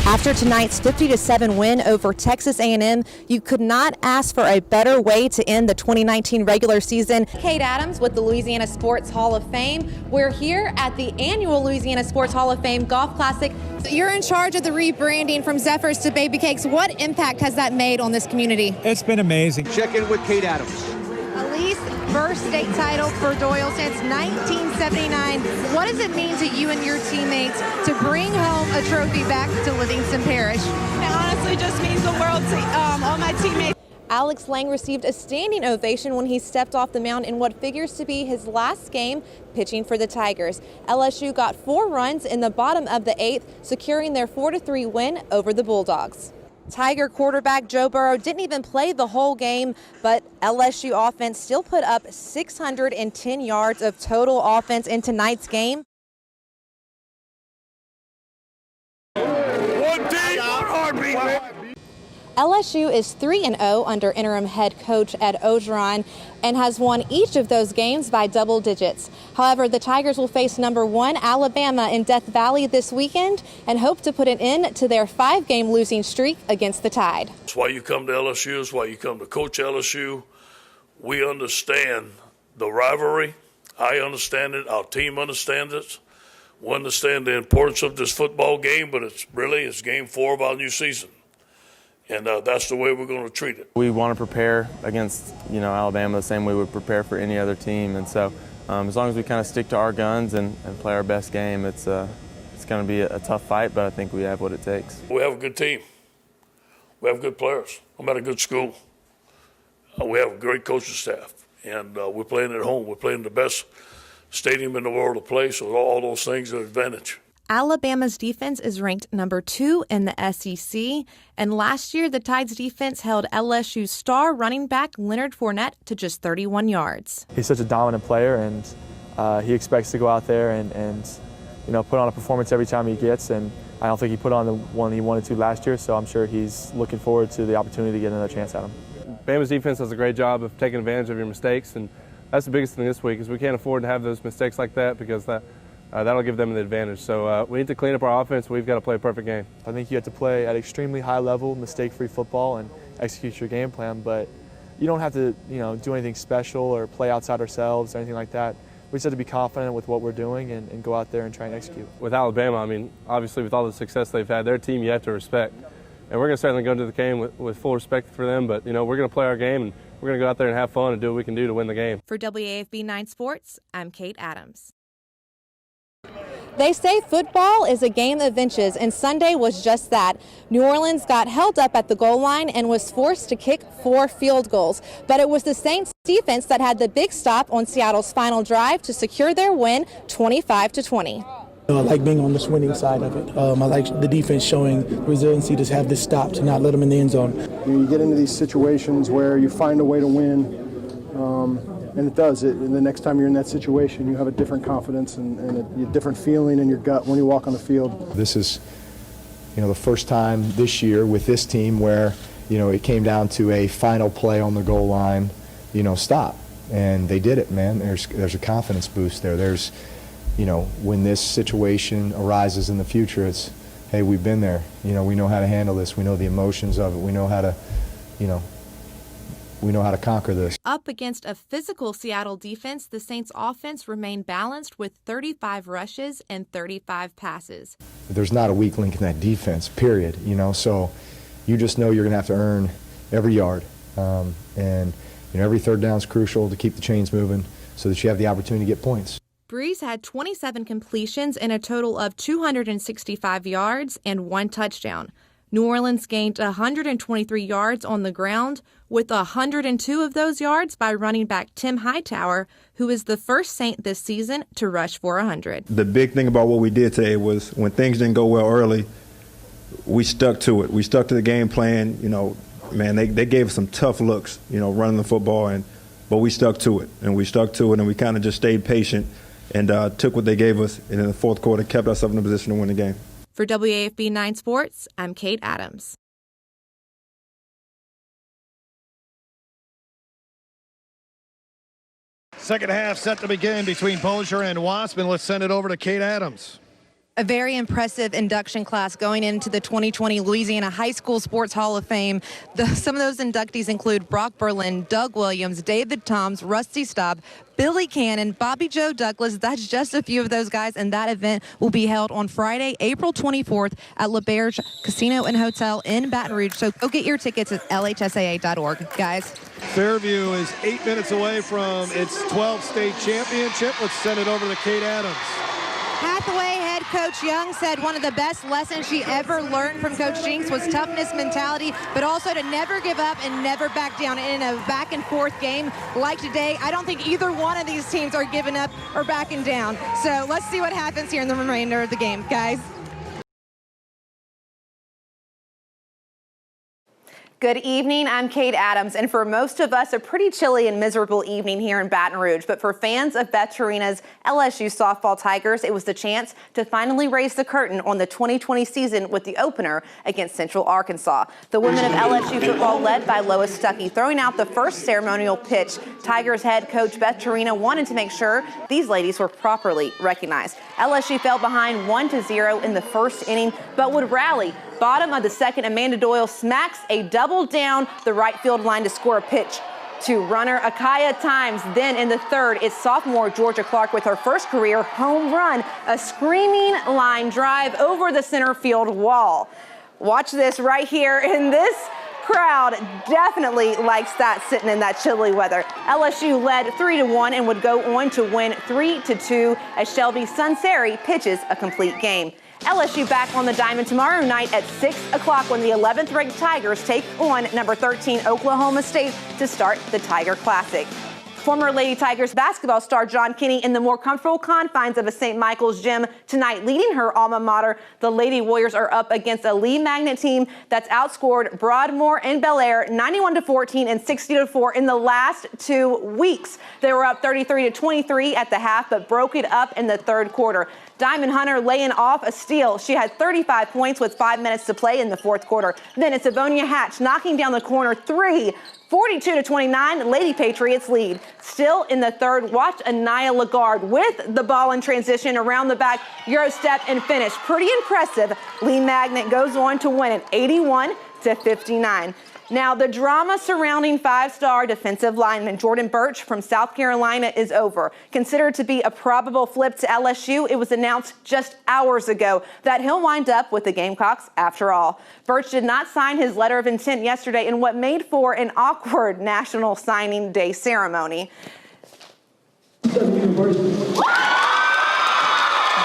After tonight's 50-7 win over Texas A&M, you could not ask for a better way to end the 2019 regular season. Kate Adams with the Louisiana Sports Hall of Fame. We're here at the annual Louisiana Sports Hall of Fame Golf Classic. You're in charge of the rebranding from Zephyrs to Baby Cakes. What impact has that made on this community? It's been amazing. Check in with Kate Adams. Elise, first state title for Doyle since 1979. What does it mean to you and your teammates to bring home a trophy back to Livingston Parish? It honestly just means the world to all my teammates. Alex Lang received a standing ovation when he stepped off the mound in what figures to be his last game pitching for the Tigers. LSU got 4 runs in the bottom of the 8th, securing their 4-3 win over the Bulldogs. Tiger quarterback Joe Burrow didn't even play the whole game, but LSU offense still put up 610 yards of total offense in tonight's game. LSU is 3-0 under interim head coach Ed Orgeron and has won each of those games by double digits. However, the Tigers will face number 1 Alabama in Death Valley this weekend and hope to put an end to their 5-game losing streak against the Tide. That's why you come to LSU. It's why you come to coach LSU. We understand the rivalry. I understand it. Our team understands it. We understand the importance of this football game, but it's game 4 of our new season. And that's the way we're going to treat it. We want to prepare against, Alabama the same way we would prepare for any other team. And so as long as we kind of stick to our guns and play our best game, it's going to be a tough fight, but I think we have what it takes. We have a good team. We have good players. I'm at a good school. We have a great coaching staff. And we're playing at home. We're playing the best stadium in the world to play, so all those things are an advantage. Alabama's defense is ranked number 2 in the SEC, and last year the Tide's defense held LSU's star running back Leonard Fournette to just 31 yards. He's such a dominant player, and he expects to go out there and put on a performance every time he gets, and I don't think he put on the one he wanted to last year, so I'm sure he's looking forward to the opportunity to get another chance at him. Bama's defense does a great job of taking advantage of your mistakes, and that's the biggest thing this week is we can't afford to have those mistakes like that because that'll give them an advantage. So we need to clean up our offense. We've got to play a perfect game. I think you have to play at extremely high level, mistake-free football, and execute your game plan. But you don't have to, do anything special or play outside ourselves or anything like that. We just have to be confident with what we're doing and go out there and try and execute. With Alabama, obviously with all the success they've had, their team you have to respect. And we're going to certainly go into the game with full respect for them. But, we're going to play our game, and we're going to go out there and have fun and do what we can do to win the game. For WAFB 9 Sports, I'm Kate Adams. They say football is a game of inches, and Sunday was just that. New Orleans got held up at the goal line and was forced to kick 4 field goals. But it was the Saints defense that had the big stop on Seattle's final drive to secure their win 25-20. I like being on this winning side of it. I like the defense showing resiliency to have this stop, to not let them in the end zone. You get into these situations where you find a way to win, and it does. And the next time you're in that situation, you have a different confidence and a different feeling in your gut when you walk on the field. This is, the first time this year with this team where, it came down to a final play on the goal line, stop. And they did it, man. There's a confidence boost there. There's, when this situation arises in the future, it's, hey, we've been there. We know how to handle this. We know the emotions of it. We know how to, we know how to conquer this. Up against a physical Seattle defense, the Saints offense remained balanced with 35 rushes and 35 passes. There's not a weak link in that defense, period. So you just know you're going to have to earn every yard. And every third down is crucial to keep the chains moving so that you have the opportunity to get points. Breeze had 27 completions and a total of 265 yards and 1 touchdown. New Orleans gained 123 yards on the ground, with 102 of those yards by running back Tim Hightower, who is the first Saint this season to rush for 100. The big thing about what we did today was when things didn't go well early, we stuck to it. We stuck to the game plan. They gave us some tough looks, running the football, but we stuck to it. And we kind of just stayed patient and took what they gave us, and in the fourth quarter kept ourselves in a position to win the game. For WAFB 9 Sports, I'm Kate Adams. Second half set to begin between Bossier and Wasp, and let's send it over to Kate Adams. A very impressive induction class going into the 2020 Louisiana High School Sports Hall of Fame. Some of those inductees include Brock Berlin, Doug Williams, David Toms, Rusty Staub, Billy Cannon, Bobby Joe Douglas. That's just a few of those guys, and that event will be held on Friday, April 24th at LaBerge Casino and Hotel in Baton Rouge. So go get your tickets at lhsaa.org, guys. Fairview is 8 minutes away from its 12th state championship. Let's send it over to Kate Adams. Hathaway head coach Young said one of the best lessons she ever learned from Coach Jinks was toughness mentality, but also to never give up and never back down. And in a back and forth game like today, I don't think either one of these teams are giving up or backing down. So let's see what happens here in the remainder of the game, guys. Good evening, I'm Kate Adams, and for most of us, a pretty chilly and miserable evening here in Baton Rouge. But for fans of Beth Torina's LSU softball Tigers, it was the chance to finally raise the curtain on the 2020 season with the opener against Central Arkansas. The women of LSU football led by Lois Stuckey throwing out the first ceremonial pitch. Tigers head coach Beth Torina wanted to make sure these ladies were properly recognized. LSU fell behind 1-0 in the first inning, but would rally. Bottom of the second, Amanda Doyle smacks a double down the right field line to score a pitch to runner Akaya Times. Then in the third, it's sophomore Georgia Clark with her first career home run, a screaming line drive over the center field wall. Watch this right here, and this crowd definitely likes that sitting in that chilly weather. LSU led 3-1 and would go on to win 3-2 as Shelby Sunseri pitches a complete game. LSU back on the diamond tomorrow night at 6 o'clock when the 11th ranked Tigers take on number 13 Oklahoma State to start the Tiger Classic. Former Lady Tigers basketball star John Kinney in the more comfortable confines of a St. Michael's gym tonight, leading her alma mater. The Lady Warriors are up against a Lee Magnet team that's outscored Broadmoor and Bel Air 91-14 and 60-4 in the last 2 weeks. They were up 33-23 at the half, but broke it up in the third quarter. Diamond Hunter laying off a steal. She had 35 points with 5 minutes to play in the fourth quarter. Then it's Avonia Hatch knocking down the corner three. 42-29, Lady Patriots lead. Still in the third, watch Anaya Lagarde with the ball in transition around the back, Euro step and finish. Pretty impressive. Lee Magnet goes on to win it 81-59. Now, the drama surrounding five-star defensive lineman Jordan Birch from South Carolina is over. Considered to be a probable flip to LSU, it was announced just hours ago that he'll wind up with the Gamecocks after all. Birch did not sign his letter of intent yesterday in what made for an awkward National Signing Day ceremony.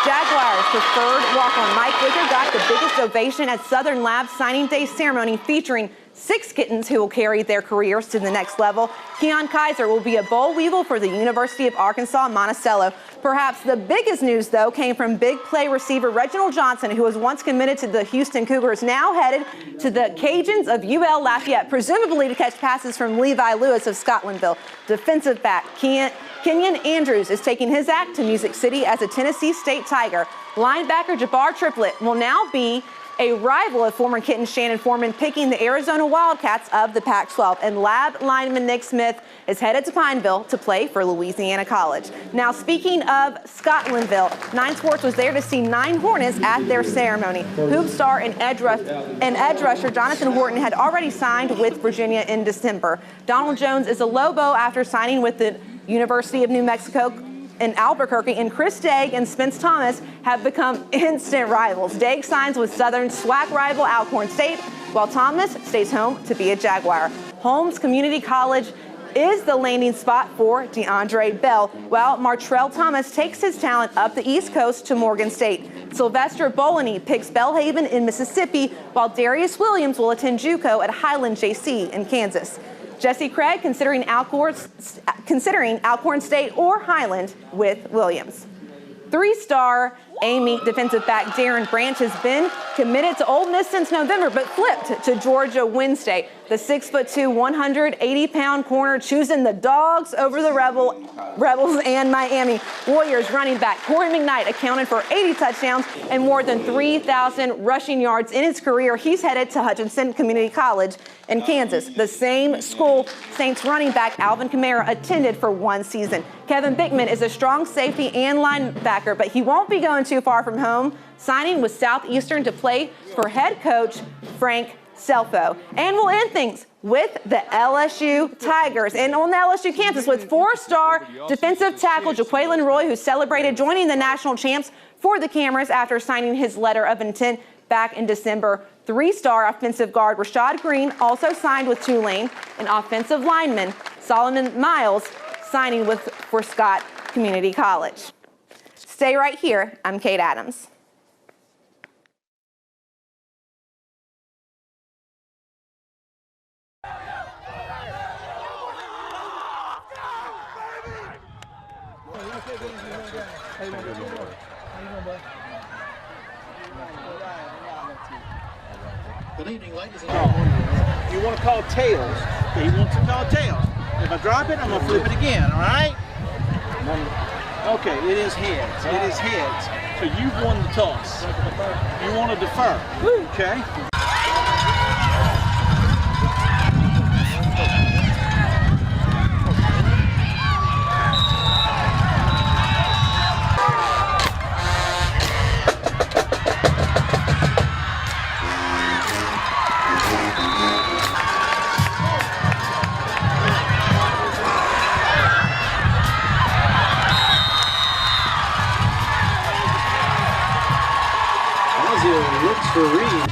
Jaguars preferred walk-on Mike Wicker got the biggest ovation at Southern Labs Signing Day ceremony featuring 6 kittens who will carry their careers to the next level. Keon Kaiser will be a boll weevil for the University of Arkansas Monticello. Perhaps the biggest news, though, came from big play receiver Reginald Johnson, who was once committed to the Houston Cougars, now headed to the Cajuns of UL Lafayette, presumably to catch passes from Levi Lewis of Scotlandville. Defensive back Kenyon Andrews is taking his act to Music City as a Tennessee State Tiger. Linebacker Jabbar Triplett will now be a rival of former Kitten Shannon Foreman, picking the Arizona Wildcats of the Pac-12. And lab lineman Nick Smith is headed to Pineville to play for Louisiana College. Now, speaking of Scotlandville, 9 Sports was there to see 9 Hornets at their ceremony. Hoop star and edge rusher Jonathan Horton had already signed with Virginia in December. Donald Jones is a Lobo after signing with the University of New Mexico in Albuquerque, and Chris Dagg and Spence Thomas have become instant rivals. Dagg signs with Southern SWAC rival Alcorn State, while Thomas stays home to be a Jaguar. Holmes Community College is the landing spot for DeAndre Bell, while Martrell Thomas takes his talent up the East Coast to Morgan State. Sylvester Bolony picks Belhaven in Mississippi, while Darius Williams will attend JUCO at Highland JC in Kansas. Jesse Craig considering Alcorn State or Highland with Williams. 3-star Amy defensive back Darren Branch has been committed to Ole Miss since November, but flipped to Georgia Wednesday. The 6'2", 180-pound corner choosing the Dogs over the Rebels and Miami. Warriors running back Corey McKnight accounted for 80 touchdowns and more than 3,000 rushing yards in his career. He's headed to Hutchinson Community College in Kansas, the same school Saints running back Alvin Kamara attended for 1 season. Kevin Bickman is a strong safety and linebacker, but he won't be going to too far from home, signing with Southeastern to play for head coach Frank Selfo. And we'll end things with the LSU Tigers. And on the LSU campus with 4-star defensive tackle Jaquelin Roy, who celebrated joining the national champs for the cameras after signing his letter of intent back in December. 3-star offensive guard Rashad Green also signed with Tulane, and offensive lineman Solomon Miles signing for Scott Community College. Stay right here. I'm Kate Adams. Good evening, ladies and gentlemen. You want to call tails. He wants to call tails. If I drop it, I'm going to flip it again, all right? Okay, it is heads. It is heads. So you've won the toss. You want to defer, okay? Looks for Reed.